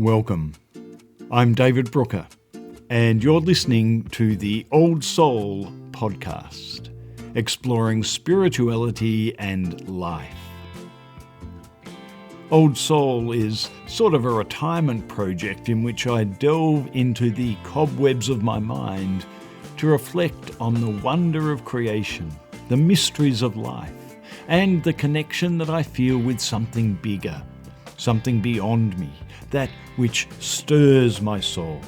Welcome. I'm David Brooker, and you're listening to the Old Soul podcast, exploring spirituality and life. Old Soul is sort of a retirement project in which I delve into the cobwebs of my mind to reflect on the wonder of creation, the mysteries of life, and the connection that I feel with something bigger, something beyond me, that which stirs my soul.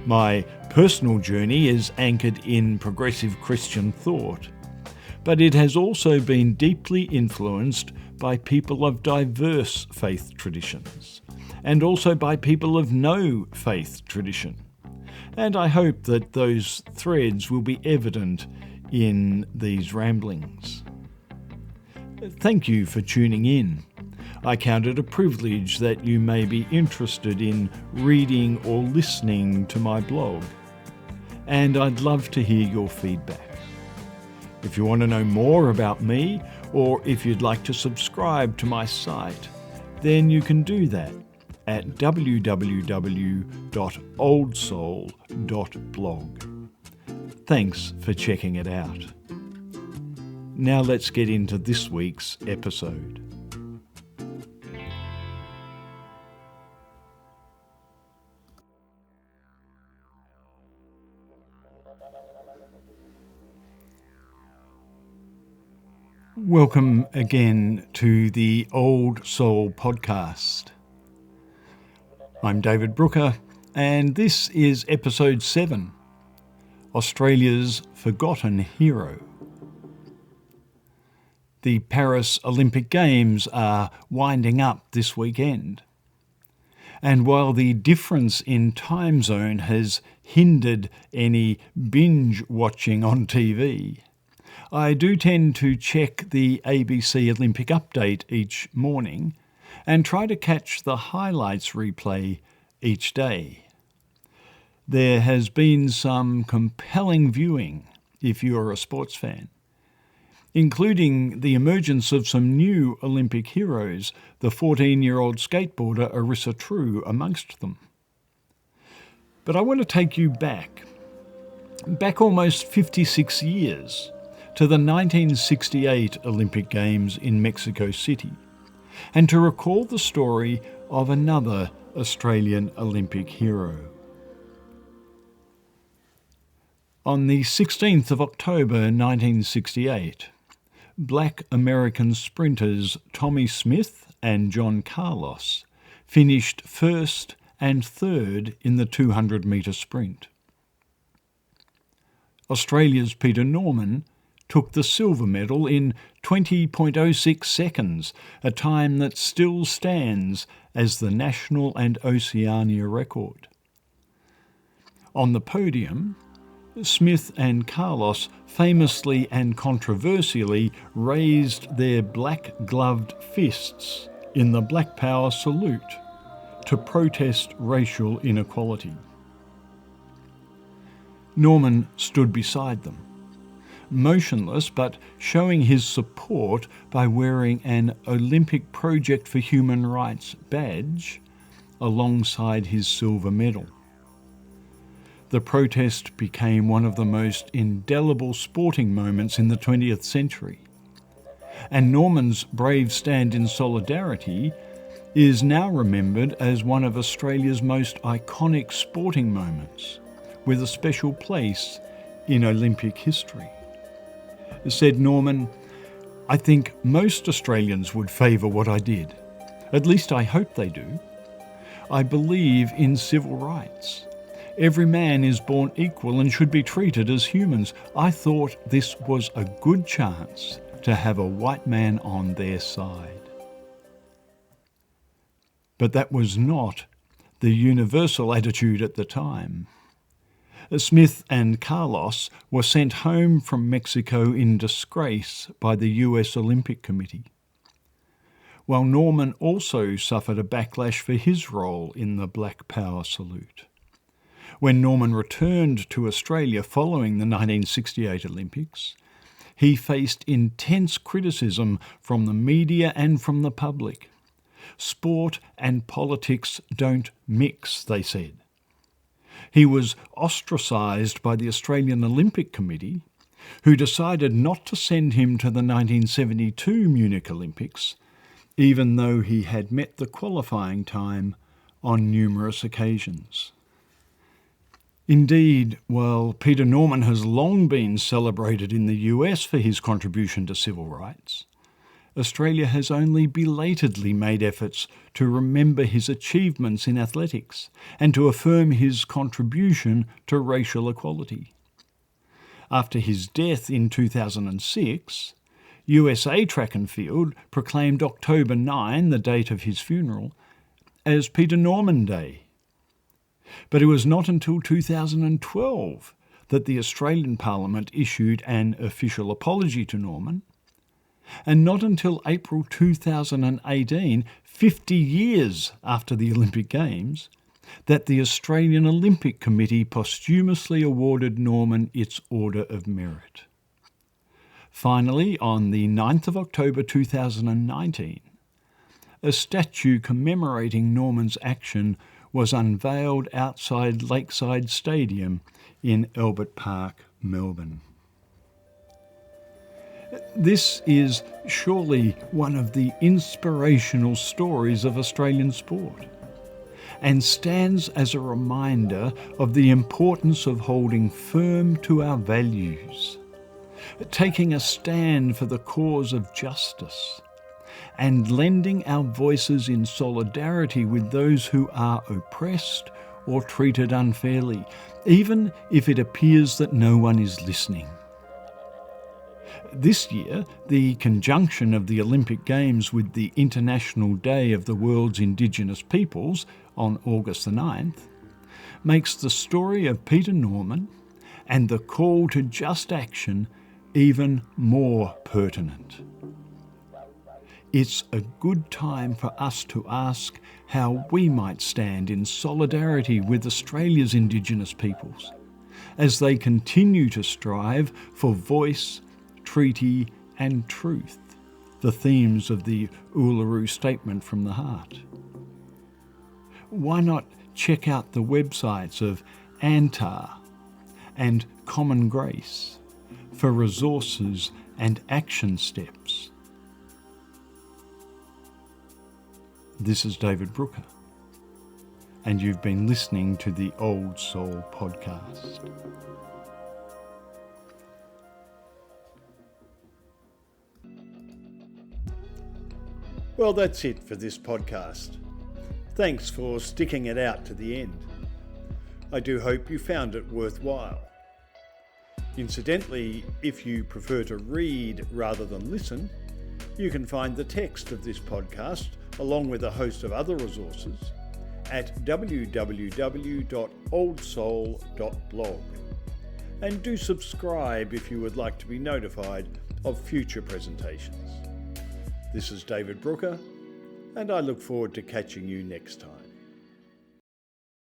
My personal journey is anchored in progressive Christian thought, but it has also been deeply influenced by people of diverse faith traditions, and also by people of no faith tradition. And I hope that those threads will be evident in these ramblings. Thank you for tuning in. I count it a privilege that you may be interested in reading or listening to my blog, and I'd love to hear your feedback. If you want to know more about me, or if you'd like to subscribe to my site, then you can do that at www.oldsoul.blog. Thanks for checking it out. Now let's get into this week's episode. Welcome again to the Old Soul podcast. I'm David Brooker, and this is episode 7, Australia's Forgotten Hero. The Paris Olympic Games are winding up this weekend, and while the difference in time zone has hindered any binge watching on TV, I do tend to check the ABC Olympic Update each morning and try to catch the highlights replay each day. There has been some compelling viewing if you're a sports fan, including the emergence of some new Olympic heroes, the 14-year-old skateboarder Arissa True amongst them. But I want to take you back almost 56 years, to the 1968 Olympic Games in Mexico City, and to recall the story of another Australian Olympic hero. On the 16th of October 1968, Black American sprinters Tommy Smith and John Carlos finished first and third in the 200-metre sprint. Australia's Peter Norman took the silver medal in 20.06 seconds, a time that still stands as the national and Oceania record. On the podium, Smith and Carlos famously and controversially raised their black-gloved fists in the Black Power salute to protest racial inequality. Norman stood beside them, motionless but showing his support by wearing an Olympic Project for Human Rights badge alongside his silver medal. The protest became one of the most indelible sporting moments in the 20th century, and Norman's brave stand in solidarity is now remembered as one of Australia's most iconic sporting moments, with a special place in Olympic history. Said Norman, "I think most Australians would favour what I did. At least I hope they do. I believe in civil rights. Every man is born equal and should be treated as humans. I thought this was a good chance to have a white man on their side." But that was not the universal attitude at the time. Smith and Carlos were sent home from Mexico in disgrace by the US Olympic Committee, while Norman also suffered a backlash for his role in the Black Power salute. When Norman returned to Australia following the 1968 Olympics, he faced intense criticism from the media and from the public Sport and politics don't mix, they said. He was ostracised by the Australian Olympic Committee, who decided not to send him to the 1972 Munich Olympics, even though he had met the qualifying time on numerous occasions. Indeed, while Peter Norman has long been celebrated in the US for his contribution to civil rights, Australia has only belatedly made efforts to remember his achievements in athletics and to affirm his contribution to racial equality. After his death in 2006, USA Track and Field proclaimed October 9, the date of his funeral, as Peter Norman Day. But it was not until 2012 that the Australian Parliament issued an official apology to Norman, and not until April 2018, 50 years after the Olympic Games, that the Australian Olympic Committee posthumously awarded Norman its Order of Merit. Finally, on the 9th of October 2019, a statue commemorating Norman's action was unveiled outside Lakeside Stadium in Albert Park, Melbourne. This is surely one of the inspirational stories of Australian sport, and stands as a reminder of the importance of holding firm to our values, taking a stand for the cause of justice, and lending our voices in solidarity with those who are oppressed or treated unfairly, even if it appears that no one is listening. This year, the conjunction of the Olympic Games with the International Day of the World's Indigenous Peoples on August the 9th makes the story of Peter Norman and the call to just action even more pertinent. It's a good time for us to ask how we might stand in solidarity with Australia's Indigenous peoples as they continue to strive for voice, treaty and truth, the themes of the Uluru Statement from the Heart. Why not check out the websites of ANTAR and Common Grace for resources and action steps? This is David Brooker, and you've been listening to the Old Soul Podcast. Well, that's it for this podcast. Thanks for sticking it out to the end. I do hope you found it worthwhile. Incidentally, if you prefer to read rather than listen, you can find the text of this podcast, along with a host of other resources, at www.oldsoul.blog. And do subscribe if you would like to be notified of future presentations. This is David Brooker, and I look forward to catching you next time.